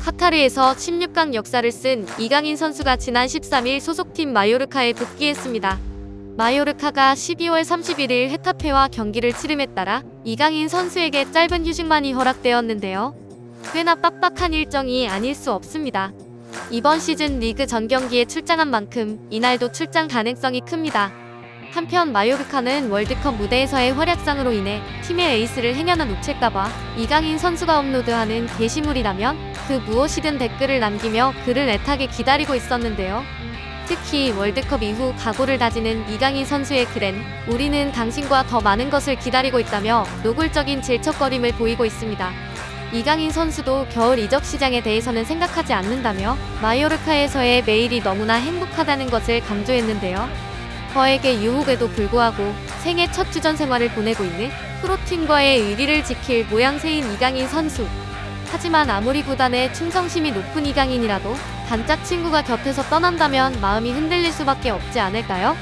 카타르에서 16강 역사를 쓴 이강인 선수가 지난 13일 소속팀 마요르카에 복귀했습니다. 마요르카가 12월 31일 헤타페와 경기를 치름에 따라 이강인 선수에게 짧은 휴식만이 허락되었는데요. 꽤나 빡빡한 일정이 아닐 수 없습니다. 이번 시즌 리그 전 경기에 출장한 만큼 이날도 출장 가능성이 큽니다. 한편 마요르카는 월드컵 무대에서의 활약상으로 인해 팀의 에이스를 행여나 놓칠까봐 이강인 선수가 업로드하는 게시물이라면 그 무엇이든 댓글을 남기며 그를 애타게 기다리고 있었는데요. 특히 월드컵 이후 각오를 다지는 이강인 선수의 글엔 우리는 당신과 더 많은 것을 기다리고 있다며 노골적인 질척거림을 보이고 있습니다. 이강인 선수도 겨울 이적 시장에 대해서는 생각하지 않는다며 마요르카에서의 매일이 너무나 행복하다는 것을 강조했는데요. 거액의 유혹에도 불구하고 생애 첫 주전 생활을 보내고 있는 프로팀과의 의리를 지킬 모양새인 이강인 선수. 하지만 아무리 구단에 충성심이 높은 이강인이라도 단짝 친구가 곁에서 떠난다면 마음이 흔들릴 수밖에 없지 않을까요?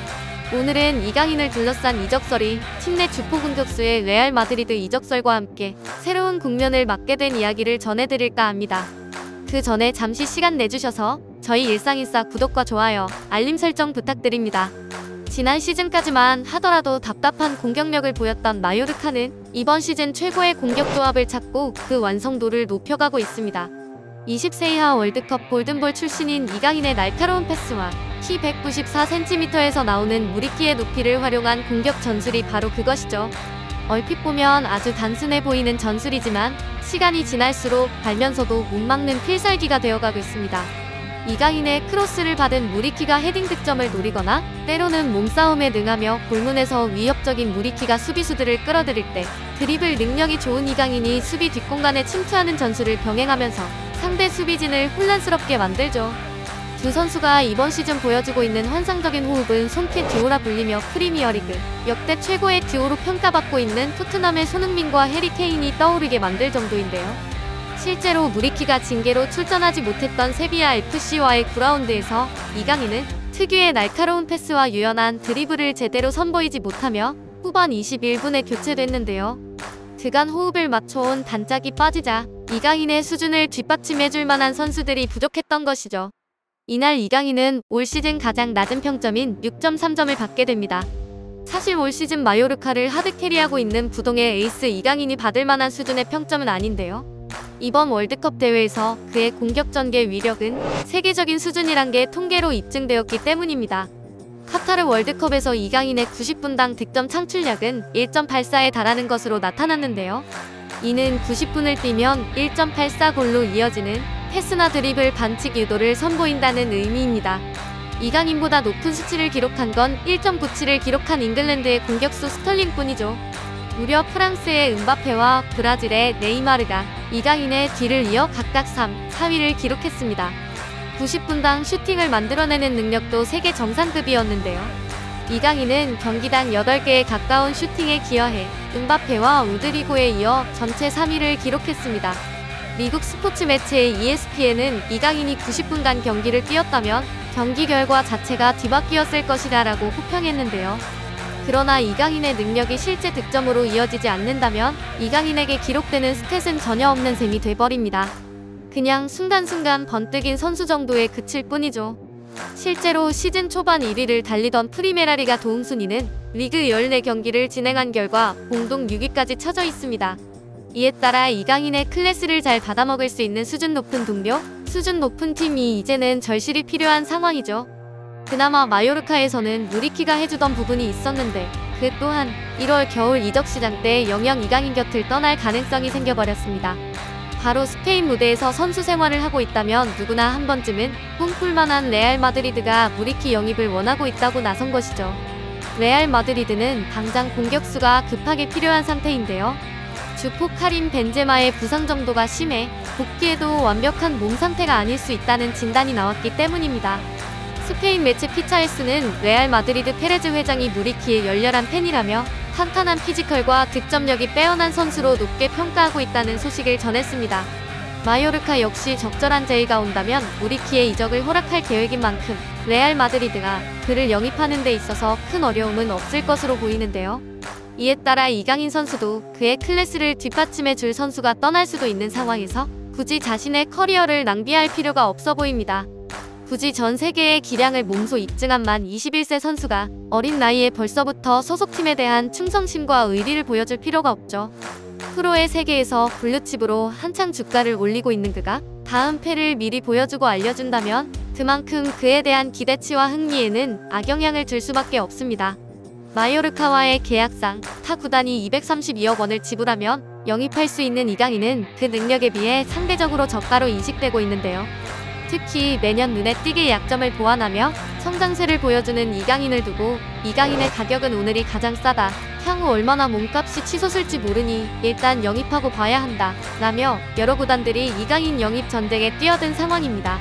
오늘은 이강인을 둘러싼 이적설이 팀 내 주포 공격수의 레알 마드리드 이적설과 함께 새로운 국면을 맞게 된 이야기를 전해드릴까 합니다. 그 전에 잠시 시간 내주셔서 저희 일상인싸 구독과 좋아요, 알림 설정 부탁드립니다. 지난 시즌까지만 하더라도 답답한 공격력을 보였던 마요르카는 이번 시즌 최고의 공격 조합을 찾고 그 완성도를 높여가고 있습니다. 20세 이하 월드컵 골든볼 출신인 이강인의 날카로운 패스와 키 194cm에서 나오는 무리키의 높이를 활용한 공격 전술이 바로 그것이죠. 얼핏 보면 아주 단순해 보이는 전술이지만 시간이 지날수록 알면서도 못 막는 필살기가 되어가고 있습니다. 이강인의 크로스를 받은 무리키가 헤딩 득점을 노리거나 때로는 몸싸움에 능하며 골문에서 위협적인 무리키가 수비수들을 끌어들일 때 드리블 능력이 좋은 이강인이 수비 뒷공간에 침투하는 전술을 병행하면서 상대 수비진을 혼란스럽게 만들죠. 두 선수가 이번 시즌 보여주고 있는 환상적인 호흡은 손키 듀오라 불리며 프리미어리그 역대 최고의 듀오로 평가받고 있는 토트넘의 손흥민과 해리 케인이 떠오르게 만들 정도인데요. 실제로 무리키가 징계로 출전하지 못했던 세비야 FC와의 9라운드에서 이강인은 특유의 날카로운 패스와 유연한 드리블을 제대로 선보이지 못하며 후반 21분에 교체됐는데요. 그간 호흡을 맞춰온 단짝이 빠지자 이강인의 수준을 뒷받침해줄 만한 선수들이 부족했던 것이죠. 이날 이강인은 올 시즌 가장 낮은 평점인 6.3점을 받게 됩니다. 사실 올 시즌 마요르카를 하드캐리하고 있는 부동의 에이스 이강인이 받을 만한 수준의 평점은 아닌데요. 이번 월드컵 대회에서 그의 공격 전개 위력은 세계적인 수준이란 게 통계로 입증되었기 때문입니다. 카타르 월드컵에서 이강인의 90분당 득점 창출력은 1.84에 달하는 것으로 나타났는데요. 이는 90분을 뛰면 1.84골로 이어지는 패스나 드리블 반칙 유도를 선보인다는 의미입니다. 이강인보다 높은 수치를 기록한 건 1.97을 기록한 잉글랜드의 공격수 스털링뿐이죠. 무려 프랑스의 음바페와 브라질의 네이마르가 이강인의 뒤를 이어 각각 3, 4위를 기록했습니다. 90분당 슈팅을 만들어내는 능력도 세계 정상급이었는데요. 이강인은 경기당 8개에 가까운 슈팅에 기여해 음바페와 우드리고에 이어 전체 3위를 기록했습니다. 미국 스포츠 매체 ESPN은 이강인이 90분간 경기를 뛰었다면 경기 결과 자체가 뒤바뀌었을 것이다 라고 호평했는데요. 그러나 이강인의 능력이 실제 득점으로 이어지지 않는다면 이강인에게 기록되는 스탯은 전혀 없는 셈이 돼버립니다. 그냥 순간순간 번뜩인 선수 정도에 그칠 뿐이죠. 실제로 시즌 초반 1위를 달리던 프리메라리가 도움순위는 리그 14경기를 진행한 결과 공동 6위까지 처져 있습니다. 이에 따라 이강인의 클래스를 잘 받아먹을 수 있는 수준 높은 동료, 수준 높은 팀이 이제는 절실히 필요한 상황이죠. 그나마 마요르카에서는 무리키가 해주던 부분이 있었는데 그 또한 1월 겨울 이적 시장 때 영영 이강인 곁을 떠날 가능성이 생겨버렸습니다. 바로 스페인 무대에서 선수 생활을 하고 있다면 누구나 한 번쯤은 꿈꿀만한 레알 마드리드가 무리키 영입을 원하고 있다고 나선 것이죠. 레알 마드리드는 당장 공격수가 급하게 필요한 상태인데요. 주포 카림 벤제마의 부상 정도가 심해 복귀에도 완벽한 몸 상태가 아닐 수 있다는 진단이 나왔기 때문입니다. 스페인 매체 피차에스는 레알 마드리드 페레즈 회장이 무리키의 열렬한 팬이라며 탄탄한 피지컬과 득점력이 빼어난 선수로 높게 평가하고 있다는 소식을 전했습니다. 마요르카 역시 적절한 제의가 온다면 무리키의 이적을 허락할 계획인 만큼 레알 마드리드가 그를 영입하는 데 있어서 큰 어려움은 없을 것으로 보이는데요. 이에 따라 이강인 선수도 그의 클래스를 뒷받침해 줄 선수가 떠날 수도 있는 상황에서 굳이 자신의 커리어를 낭비할 필요가 없어 보입니다. 굳이 전 세계의 기량을 몸소 입증한 만 21세 선수가 어린 나이에 벌써부터 소속팀에 대한 충성심과 의리를 보여줄 필요가 없죠. 프로의 세계에서 블루칩으로 한창 주가를 올리고 있는 그가 다음 패를 미리 보여주고 알려준다면 그만큼 그에 대한 기대치와 흥미에는 악영향을 줄 수밖에 없습니다. 마요르카와의 계약상 타 구단이 232억 원을 지불하면 영입할 수 있는 이강인은 그 능력에 비해 상대적으로 저가로 인식되고 있는데요. 특히 매년 눈에 띄게 약점을 보완하며 성장세를 보여주는 이강인을 두고 이강인의 가격은 오늘이 가장 싸다, 향후 얼마나 몸값이 치솟을지 모르니 일단 영입하고 봐야 한다 라며 여러 구단들이 이강인 영입 전쟁에 뛰어든 상황입니다.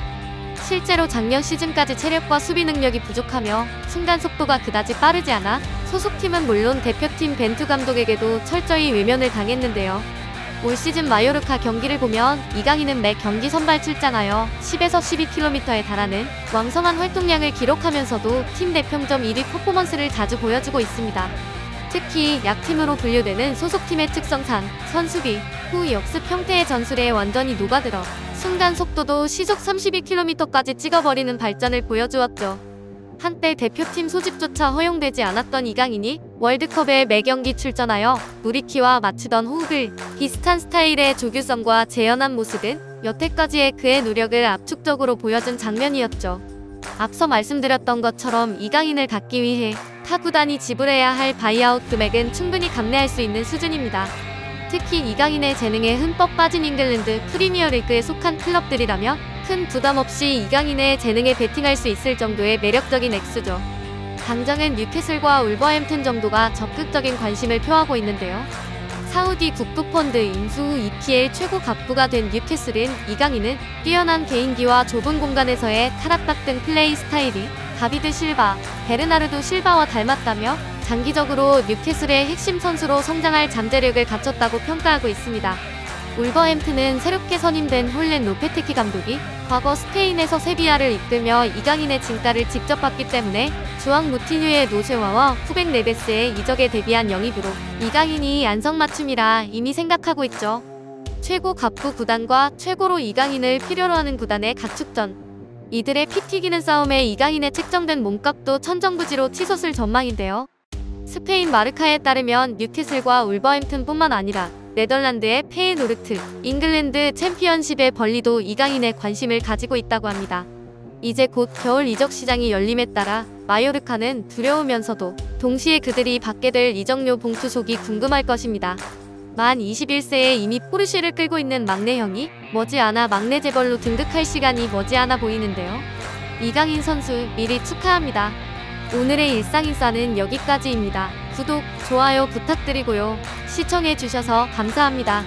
실제로 작년 시즌까지 체력과 수비 능력이 부족하며 순간 속도가 그다지 빠르지 않아 소속팀은 물론 대표팀 벤투 감독에게도 철저히 외면을 당했는데요. 올 시즌 마요르카 경기를 보면 이강인은 매 경기 선발 출장하여 10에서 12km에 달하는 왕성한 활동량을 기록하면서도 팀 내 평점 1위 퍼포먼스를 자주 보여주고 있습니다. 특히 약팀으로 분류되는 소속팀의 특성상 선수비 후 역습 형태의 전술에 완전히 녹아들어 순간 속도도 시속 32km까지 찍어버리는 발전을 보여주었죠. 한때 대표팀 소집조차 허용되지 않았던 이강인이 월드컵에 매경기 출전하여 무리키와 맞추던 호흡을 비슷한 스타일의 조규성과 재현한 모습은 여태까지의 그의 노력을 압축적으로 보여준 장면이었죠. 앞서 말씀드렸던 것처럼 이강인을 갖기 위해 타 구단이 지불해야 할 바이아웃 금액은 충분히 감내할 수 있는 수준입니다. 특히 이강인의 재능에 흠뻑 빠진 잉글랜드 프리미어리그에 속한 클럽들이라면 큰 부담 없이 이강인의 재능에 베팅할 수 있을 정도의 매력적인 액수죠. 당장은 뉴캐슬과 울버햄튼 정도가 적극적인 관심을 표하고 있는데요. 사우디 국부펀드 인수 후 EPL 최고 갑부가 된 뉴캐슬은 이강인은 뛰어난 개인기와 좁은 공간에서의 탈압박 등 플레이 스타일이 다비드 실바, 베르나르도 실바와 닮았다며 장기적으로 뉴캐슬의 핵심 선수로 성장할 잠재력을 갖췄다고 평가하고 있습니다. 울버햄튼은 새롭게 선임된 홀렌 로페테키 감독이 과거 스페인에서 세비야를 이끌며 이강인의 진가를 직접 봤기 때문에 주앙 무티뉴의 노쇠화와 후백 네베스의 이적에 대비한 영입으로 이강인이 안성맞춤이라 이미 생각하고 있죠. 최고 갑부 구단과 최고로 이강인을 필요로 하는 구단의 가축전. 이들의 피 튀기는 싸움에 이강인의 책정된 몸값도 천정부지로 치솟을 전망인데요. 스페인 마르카에 따르면 뉴캐슬과 울버햄튼뿐만 아니라 네덜란드의 페예노르트, 잉글랜드 챔피언십의 벌리도 이강인에 관심을 가지고 있다고 합니다. 이제 곧 겨울 이적 시장이 열림에 따라 마요르카는 두려우면서도 동시에 그들이 받게 될 이적료 봉투 속이 궁금할 것입니다. 만 21세에 이미 포르쉐를 끌고 있는 막내 형이 머지않아 막내 재벌로 등극할 시간이 머지않아 보이는데요. 이강인 선수 미리 축하합니다. 오늘의 일상인싸는 여기까지입니다. 구독, 좋아요 부탁드리고요. 시청해주셔서 감사합니다.